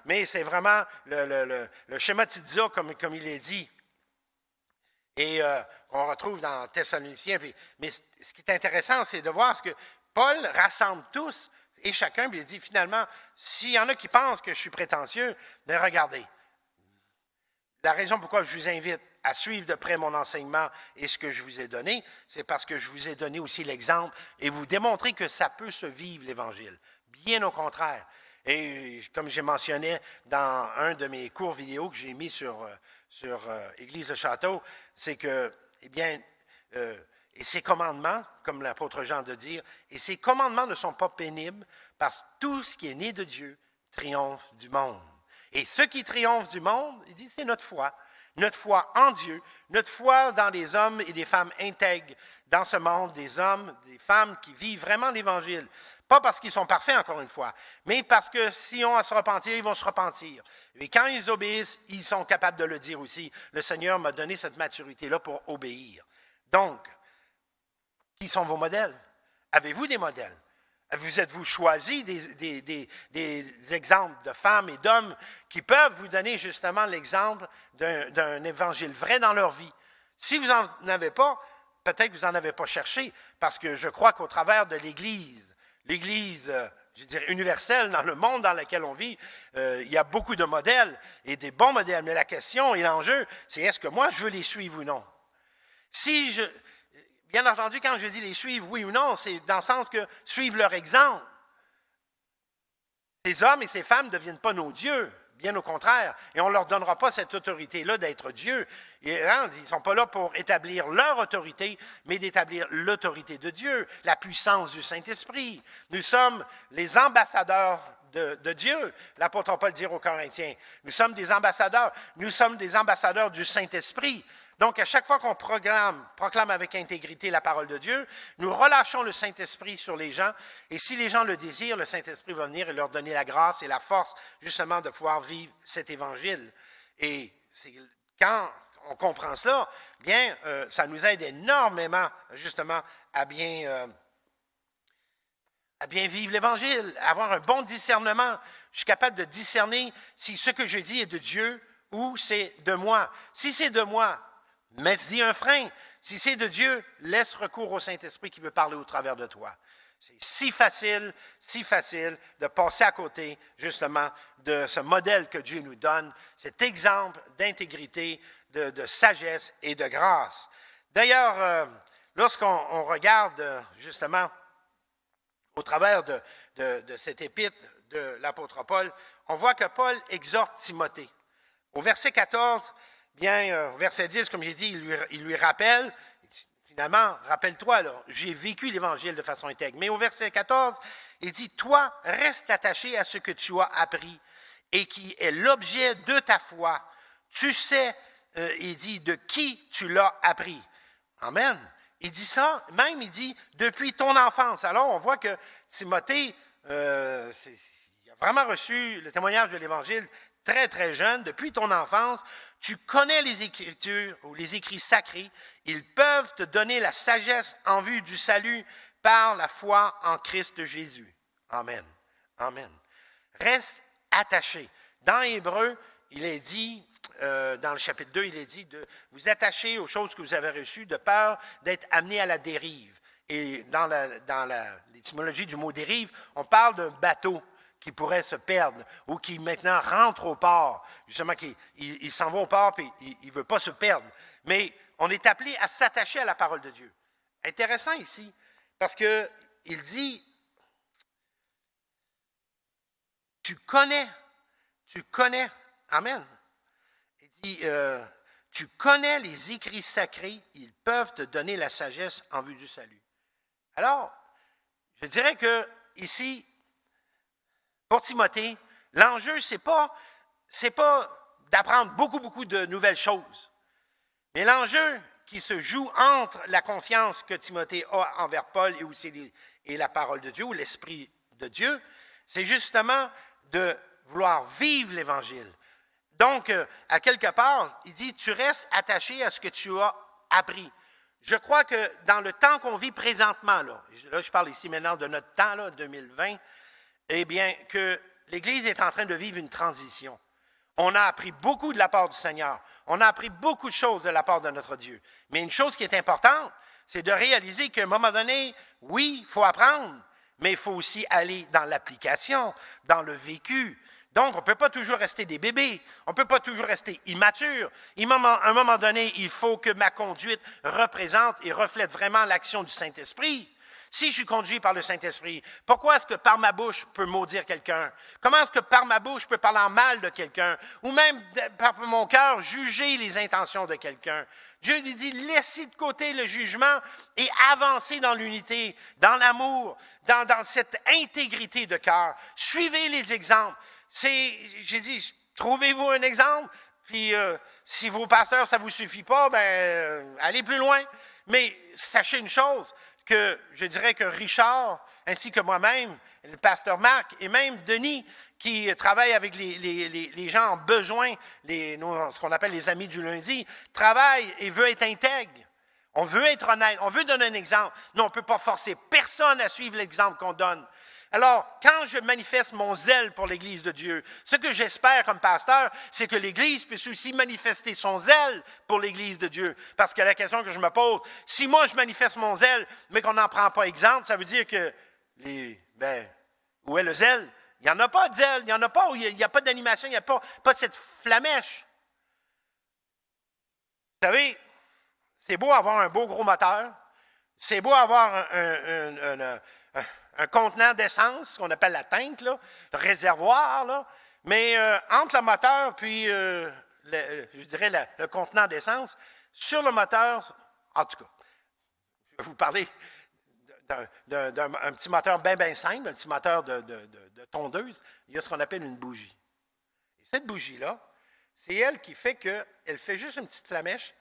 B: mais c'est vraiment le schématisation comme il est dit. Et on retrouve dans Thessaloniciens. Mais ce qui est intéressant, c'est de voir que Paul rassemble tous et chacun, puis il dit finalement, s'il y en a qui pensent que je suis prétentieux, bien regardez. La raison pourquoi je vous invite à suivre de près mon enseignement et ce que je vous ai donné, c'est parce que je vous ai donné aussi l'exemple et vous démontrer que ça peut se vivre, l'Évangile. Bien au contraire. Et comme j'ai mentionné dans un de mes cours vidéo que j'ai mis sur Église de Château, c'est que, eh bien, et ces commandements, comme l'apôtre Jean de dire, et ces commandements ne sont pas pénibles parce que tout ce qui est né de Dieu triomphe du monde. Et ce qui triomphe du monde, il dit, c'est notre foi. Notre foi en Dieu, notre foi dans des hommes et des femmes intègres dans ce monde, des hommes, des femmes qui vivent vraiment l'Évangile. Pas parce qu'ils sont parfaits, encore une fois, mais parce que s'ils ont à se repentir, ils vont se repentir. Et quand ils obéissent, ils sont capables de le dire aussi. Le Seigneur m'a donné cette maturité-là pour obéir. Donc, qui sont vos modèles? Avez-vous des modèles? Vous êtes-vous choisi des exemples de femmes et d'hommes qui peuvent vous donner justement l'exemple d'un évangile vrai dans leur vie? Si vous n'en avez pas, peut-être que vous n'en avez pas cherché, parce que je crois qu'au travers de l'Église, je dirais universelle dans le monde dans lequel on vit, il y a beaucoup de modèles et des bons modèles. Mais la question et l'enjeu, c'est est-ce que moi je veux les suivre ou non? Bien entendu, quand je dis les suivre, oui ou non, c'est dans le sens que suivre leur exemple. Ces hommes et ces femmes ne deviennent pas nos dieux, bien au contraire, et on ne leur donnera pas cette autorité-là d'être Dieu. Ils ne sont pas là pour établir leur autorité, mais d'établir l'autorité de Dieu, la puissance du Saint-Esprit. Nous sommes les ambassadeurs de Dieu. L'apôtre Paul dit aux Corinthiens, nous sommes des ambassadeurs du Saint-Esprit. Donc, à chaque fois qu'on proclame avec intégrité la parole de Dieu, nous relâchons le Saint-Esprit sur les gens. Et si les gens le désirent, le Saint-Esprit va venir et leur donner la grâce et la force, justement, de pouvoir vivre cet évangile. Et quand on comprend cela, bien, ça nous aide énormément, justement, à bien vivre l'Évangile, à avoir un bon discernement. Je suis capable de discerner si ce que je dis est de Dieu ou c'est de moi. Si c'est de moi, mets-y un frein. Si c'est de Dieu, laisse recours au Saint-Esprit qui veut parler au travers de toi. C'est si facile de passer à côté, justement, de ce modèle que Dieu nous donne, cet exemple d'intégrité, de sagesse et de grâce. D'ailleurs, lorsqu'on regarde, justement, au travers de cette épître de l'apôtre Paul, on voit que Paul exhorte Timothée. Au verset 14, bien, au verset 10, comme j'ai dit, il lui rappelle, finalement, rappelle-toi, là, j'ai vécu l'Évangile de façon intègre. Mais au verset 14, il dit, « Toi, reste attaché à ce que tu as appris et qui est l'objet de ta foi. Tu sais, il dit, de qui tu l'as appris. » Amen. Il dit ça, même il dit, depuis ton enfance. Alors, on voit que Timothée, il a vraiment reçu le témoignage de l'Évangile très, très jeune. Depuis ton enfance, tu connais les Écritures ou les écrits sacrés. Ils peuvent te donner la sagesse en vue du salut par la foi en Christ Jésus. Amen. Amen. Reste attaché. Dans Hébreu, il est dit, dans le chapitre 2, il est dit de vous attacher aux choses que vous avez reçues de peur d'être amené à la dérive. Et dans l'étymologie du mot dérive, on parle d'un bateau qui pourrait se perdre ou qui maintenant rentre au port. Justement, il s'en va au port et il ne veut pas se perdre. Mais on est appelé à s'attacher à la parole de Dieu. Intéressant ici, parce qu'il dit, tu connais, amen. Il dit, tu connais les écrits sacrés, ils peuvent te donner la sagesse en vue du salut. Alors, je dirais que ici, pour Timothée, l'enjeu, c'est pas d'apprendre beaucoup de nouvelles choses. Mais l'enjeu qui se joue entre la confiance que Timothée a envers Paul et la parole de Dieu ou l'Esprit de Dieu, c'est justement de vouloir vivre l'Évangile. Donc, à quelque part, il dit, tu restes attaché à ce que tu as appris. Je crois que dans le temps qu'on vit présentement, là je parle ici maintenant de notre temps, là, 2020, eh bien, que l'Église est en train de vivre une transition. On a appris beaucoup de la part du Seigneur. On a appris beaucoup de choses de la part de notre Dieu. Mais une chose qui est importante, c'est de réaliser qu'à un moment donné, oui, il faut apprendre, mais il faut aussi aller dans l'application, dans le vécu. Donc, on ne peut pas toujours rester des bébés. On ne peut pas toujours rester immature. À un moment donné, il faut que ma conduite représente et reflète vraiment l'action du Saint-Esprit. Si je suis conduit par le Saint-Esprit, pourquoi est-ce que par ma bouche je peux maudire quelqu'un? Comment est-ce que par ma bouche je peux parler en mal de quelqu'un? Ou même par mon cœur juger les intentions de quelqu'un? Dieu lui dit, laissez de côté le jugement et avancez dans l'unité, dans l'amour, dans cette intégrité de cœur. Suivez les exemples. j'ai dit, trouvez-vous un exemple, puis si vos pasteurs, ça ne vous suffit pas, allez plus loin. Mais sachez une chose, que je dirais que Richard, ainsi que moi-même, le pasteur Marc et même Denis, qui travaille avec les gens en besoin, ce qu'on appelle les amis du lundi, travaille et veut être intègre. On veut être honnête, on veut donner un exemple. Non, on ne peut pas forcer personne à suivre l'exemple qu'on donne. Alors, quand je manifeste mon zèle pour l'Église de Dieu, ce que j'espère comme pasteur, c'est que l'Église puisse aussi manifester son zèle pour l'Église de Dieu. Parce que la question que je me pose, si moi je manifeste mon zèle, mais qu'on n'en prend pas exemple, ça veut dire que, où est le zèle? Il n'y en a pas de zèle, il n'y en a pas, il n'y a pas d'animation, il n'y a pas cette flamèche. Vous savez, c'est beau avoir un beau gros moteur, c'est beau avoir un contenant d'essence, qu'on appelle la tank, là, le réservoir, là, mais entre le moteur puis, je dirais, le contenant d'essence, sur le moteur, en tout cas, je vais vous parler d'un petit moteur bien simple, un petit moteur de tondeuse, il y a ce qu'on appelle une bougie. Et cette bougie-là, c'est elle qui fait qu'elle fait juste une petite flamèche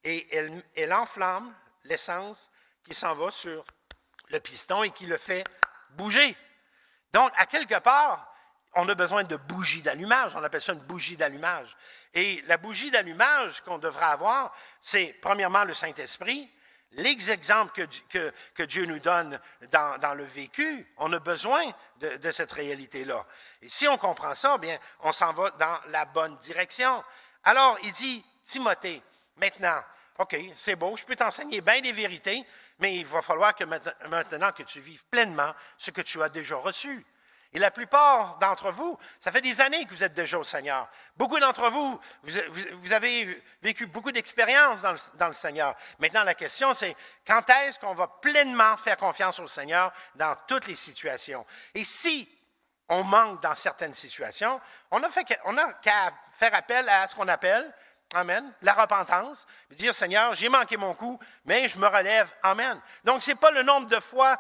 B: et elle enflamme l'essence qui s'en va sur le piston et qui le fait bouger. Donc, à quelque part, on a besoin de bougies d'allumage. On appelle ça une bougie d'allumage. Et la bougie d'allumage qu'on devrait avoir, c'est premièrement le Saint-Esprit, les exemples que Dieu nous donne dans le vécu. On a besoin de cette réalité-là. Et si on comprend ça, bien, on s'en va dans la bonne direction. Alors, il dit, Timothée, maintenant, OK, c'est beau, je peux t'enseigner bien des vérités, mais il va falloir que maintenant que tu vives pleinement ce que tu as déjà reçu. Et la plupart d'entre vous, ça fait des années que vous êtes déjà au Seigneur. Beaucoup d'entre vous, vous avez vécu beaucoup d'expériences dans le Seigneur. Maintenant, la question, c'est quand est-ce qu'on va pleinement faire confiance au Seigneur dans toutes les situations? Et si on manque dans certaines situations, on n'a qu'à faire appel à ce qu'on appelle, amen, la repentance, dire, Seigneur, j'ai manqué mon coup, mais je me relève, amen. Donc, ce n'est pas le nombre de fois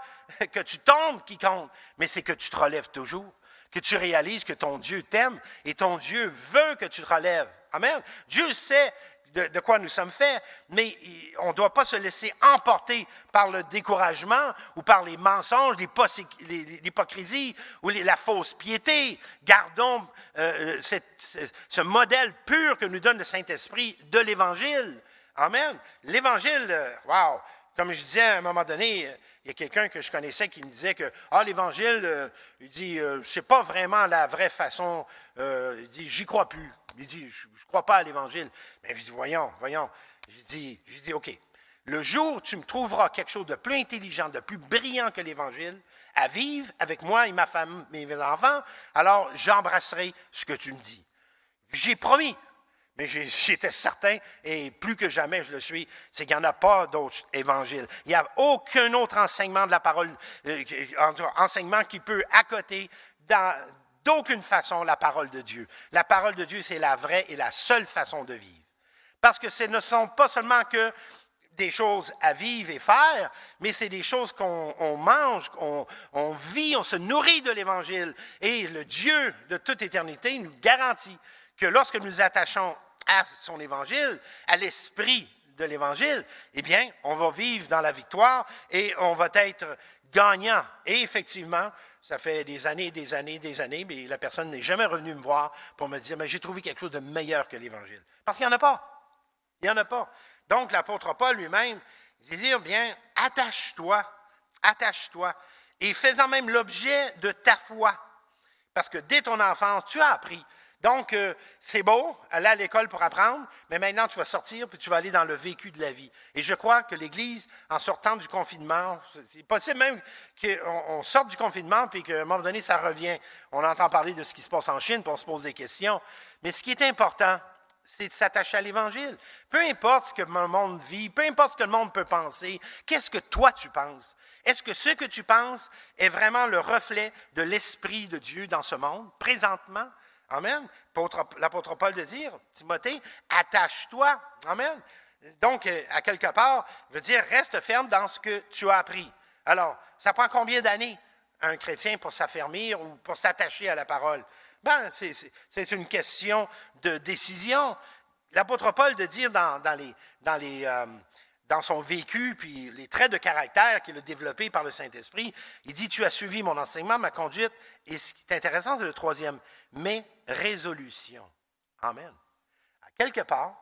B: que tu tombes qui compte, mais c'est que tu te relèves toujours, que tu réalises que ton Dieu t'aime et ton Dieu veut que tu te relèves, amen. Dieu sait de quoi nous sommes faits, mais on ne doit pas se laisser emporter par le découragement ou par les mensonges, l'hypocrisie ou la fausse piété. Gardons ce modèle pur que nous donne le Saint-Esprit de l'Évangile. Amen. L'Évangile, wow! Comme je disais à un moment donné, il y a quelqu'un que je connaissais qui me disait que l'Évangile, il dit, c'est pas vraiment la vraie façon, il dit, j'y crois plus. Il dit, je ne crois pas à l'Évangile. Mais je dis, voyons. Je dis, OK, le jour où tu me trouveras quelque chose de plus intelligent, de plus brillant que l'Évangile, à vivre avec moi et ma femme, mes enfants, alors j'embrasserai ce que tu me dis. J'ai promis. Mais j'étais certain, et plus que jamais je le suis, c'est qu'il n'y en a pas d'autre évangile. Il n'y a aucun autre enseignement de la parole, enseignement qui peut accoter d'aucune façon la parole de Dieu. La parole de Dieu, c'est la vraie et la seule façon de vivre. Parce que ce ne sont pas seulement que des choses à vivre et faire, mais c'est des choses qu'on mange, on vit, on se nourrit de l'Évangile. Et le Dieu de toute éternité nous garantit que lorsque nous nous attachons à son Évangile, à l'esprit de l'Évangile, eh bien, on va vivre dans la victoire et on va être gagnant. Et effectivement, ça fait des années, mais la personne n'est jamais revenue me voir pour me dire, mais j'ai trouvé quelque chose de meilleur que l'Évangile. Parce qu'il n'y en a pas. Il n'y en a pas. Donc, l'apôtre Paul lui-même, il dit, bien, attache-toi, et fais-en même l'objet de ta foi. Parce que dès ton enfance, tu as appris. Donc, c'est beau, aller à l'école pour apprendre, mais maintenant, tu vas sortir puis tu vas aller dans le vécu de la vie. Et je crois que l'Église, en sortant du confinement, c'est possible même qu'on sorte du confinement puis qu'à un moment donné, ça revient. On entend parler de ce qui se passe en Chine puis on se pose des questions. Mais ce qui est important, c'est de s'attacher à l'Évangile. Peu importe ce que le monde vit, peu importe ce que le monde peut penser, qu'est-ce que toi tu penses? Est-ce que ce que tu penses est vraiment le reflet de l'Esprit de Dieu dans ce monde, présentement? Amen. L'apôtre Paul de dire, Timothée, attache-toi. Amen. Donc, à quelque part, veut dire, reste ferme dans ce que tu as appris. Alors, ça prend combien d'années un chrétien pour s'affermir ou pour s'attacher à la parole? Ben, c'est une question de décision. L'apôtre Paul de dire dans son vécu, puis les traits de caractère qu'il a développés par le Saint-Esprit, il dit, tu as suivi mon enseignement, ma conduite, et ce qui est intéressant, c'est le troisième, mes résolutions. Amen. À quelque part,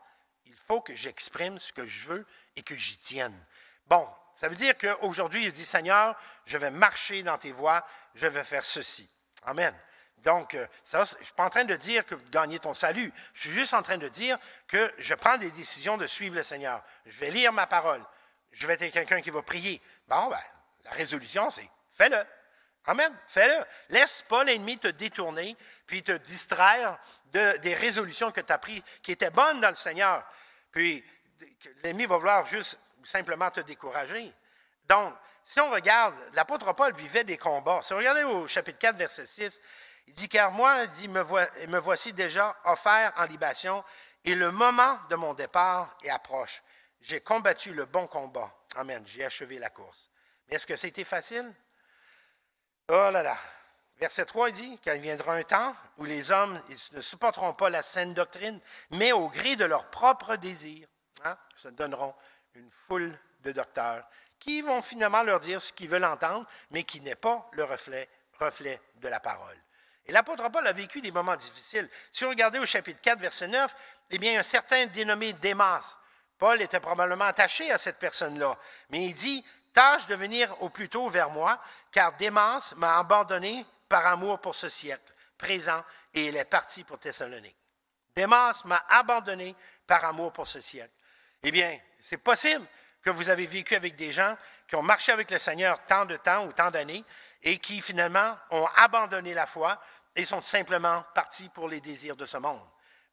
B: il faut que j'exprime ce que je veux et que j'y tienne. Bon, ça veut dire qu'aujourd'hui, il dit, Seigneur, je vais marcher dans tes voies, je vais faire ceci. Amen. Donc, ça, je ne suis pas en train de dire que gagner ton salut. Je suis juste en train de dire que je prends des décisions de suivre le Seigneur. Je vais lire ma parole. Je vais être quelqu'un qui va prier. Bon, ben, la résolution, c'est fais-le. Amen. Fais-le. Laisse pas l'ennemi te détourner puis te distraire des résolutions que tu as prises qui étaient bonnes dans le Seigneur. Puis, l'ennemi va vouloir juste simplement te décourager. Donc, si on regarde, l'apôtre Paul vivait des combats. Si on regarde au chapitre 4, verset 6, il dit, car moi, il dit, me voici déjà offert en libation, et le moment de mon départ est approche. J'ai combattu le bon combat. Amen. J'ai achevé la course. Mais est-ce que c'était facile? Oh là là. Verset 3, il dit, car il viendra un temps où les hommes ils ne supporteront pas la saine doctrine, mais au gré de leurs propres désirs, se donneront une foule de docteurs qui vont finalement leur dire ce qu'ils veulent entendre, mais qui n'est pas le reflet de la parole. Et l'apôtre Paul a vécu des moments difficiles. Si vous regardez au chapitre 4, verset 9, eh bien, un certain dénommé Démas, Paul était probablement attaché à cette personne-là, mais il dit, tâche de venir au plus tôt vers moi, car Démas m'a abandonné par amour pour ce siècle présent, et il est parti pour Thessalonique. Démas m'a abandonné par amour pour ce siècle. Eh bien, c'est possible que vous avez vécu avec des gens qui ont marché avec le Seigneur tant de temps ou tant d'années, et qui finalement ont abandonné la foi, et sont simplement partis pour les désirs de ce monde.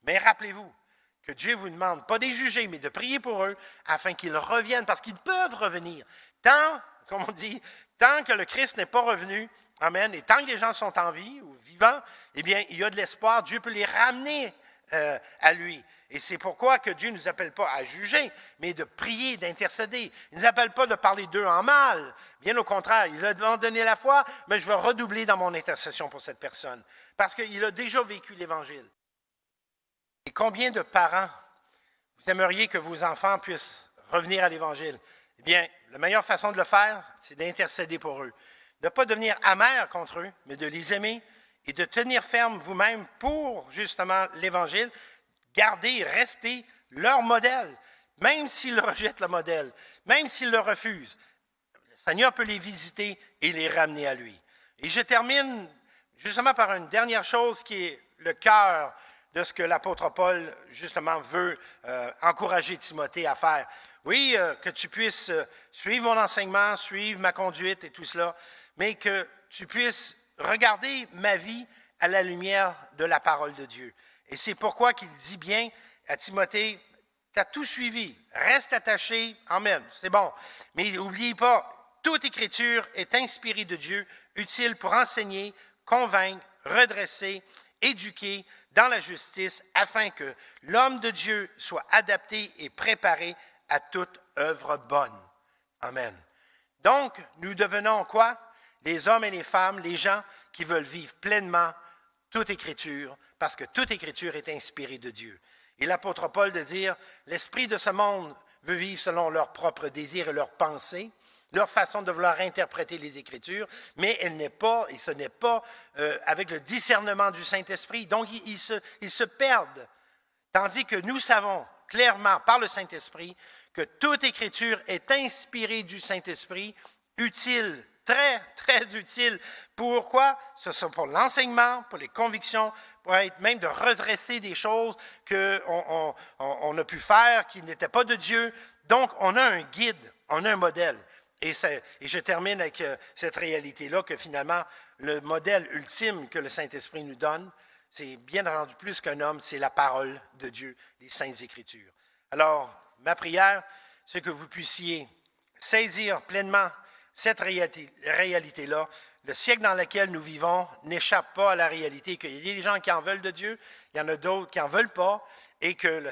B: Mais rappelez-vous que Dieu vous demande, pas de les juger, mais de prier pour eux, afin qu'ils reviennent, parce qu'ils peuvent revenir. Tant, comme on dit, tant que le Christ n'est pas revenu, amen, et tant que les gens sont en vie ou vivants, eh bien, il y a de l'espoir, Dieu peut les ramener à lui. Et c'est pourquoi que Dieu ne nous appelle pas à juger, mais de prier, d'intercéder. Il ne nous appelle pas de parler d'eux en mal. Bien au contraire, il a abandonné la foi, mais je vais redoubler dans mon intercession pour cette personne. Parce qu'il a déjà vécu l'Évangile. Et combien de parents, vous aimeriez que vos enfants puissent revenir à l'Évangile? Eh bien, la meilleure façon de le faire, c'est d'intercéder pour eux. De ne pas devenir amer contre eux, mais de les aimer et de tenir ferme vous-même pour, justement, l'Évangile. Garder, rester leur modèle, même s'ils rejettent le modèle, même s'ils le refusent. Le Seigneur peut les visiter et les ramener à lui. Et je termine justement par une dernière chose qui est le cœur de ce que l'apôtre Paul, justement, veut encourager Timothée à faire. Oui, que tu puisses suivre mon enseignement, suivre ma conduite et tout cela, mais que tu puisses regarder ma vie à la lumière de la parole de Dieu. Et c'est pourquoi qu'il dit bien à Timothée, tu as tout suivi, reste attaché, amen, c'est bon. Mais n'oubliez pas, toute écriture est inspirée de Dieu, utile pour enseigner, convaincre, redresser, éduquer dans la justice, afin que l'homme de Dieu soit adapté et préparé à toute œuvre bonne. Amen. Donc, nous devenons quoi? Les hommes et les femmes, les gens qui veulent vivre pleinement toute Écriture, parce que toute Écriture est inspirée de Dieu. Et l'apôtre Paul de dire, l'esprit de ce monde veut vivre selon leurs propres désirs et leurs pensées, leur façon de vouloir interpréter les Écritures, mais elle n'est pas, et ce n'est pas avec le discernement du Saint-Esprit. Donc, ils se perdent. Tandis que nous savons clairement par le Saint-Esprit que toute Écriture est inspirée du Saint-Esprit, utile, très, très utile. Pourquoi? Ce sont pour l'enseignement, pour les convictions, pour être même de redresser des choses qu'on a pu faire, qui n'étaient pas de Dieu. Donc, on a un guide, on a un modèle. Et je termine avec cette réalité-là, que finalement, le modèle ultime que le Saint-Esprit nous donne, c'est bien entendu plus qu'un homme, c'est la parole de Dieu, les Saintes Écritures. Alors, ma prière, c'est que vous puissiez saisir pleinement cette réalité-là. Le siècle dans lequel nous vivons n'échappe pas à la réalité qu'il y a des gens qui en veulent de Dieu, il y en a d'autres qui n'en veulent pas, et que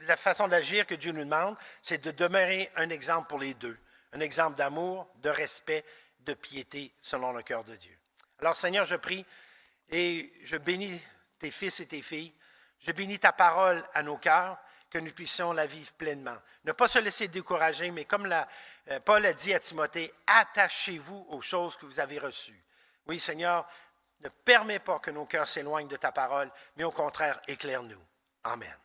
B: la façon d'agir que Dieu nous demande, c'est de demeurer un exemple pour les deux. Un exemple d'amour, de respect, de piété selon le cœur de Dieu. Alors Seigneur, je prie et je bénis tes fils et tes filles. Je bénis ta parole à nos cœurs, que nous puissions la vivre pleinement. Ne pas se laisser décourager, mais comme Paul a dit à Timothée, attachez-vous aux choses que vous avez reçues. Oui, Seigneur, ne permets pas que nos cœurs s'éloignent de ta parole, mais au contraire, éclaire-nous. Amen.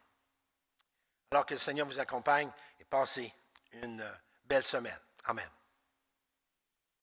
B: Alors que le Seigneur vous accompagne et passez une belle semaine. Amen.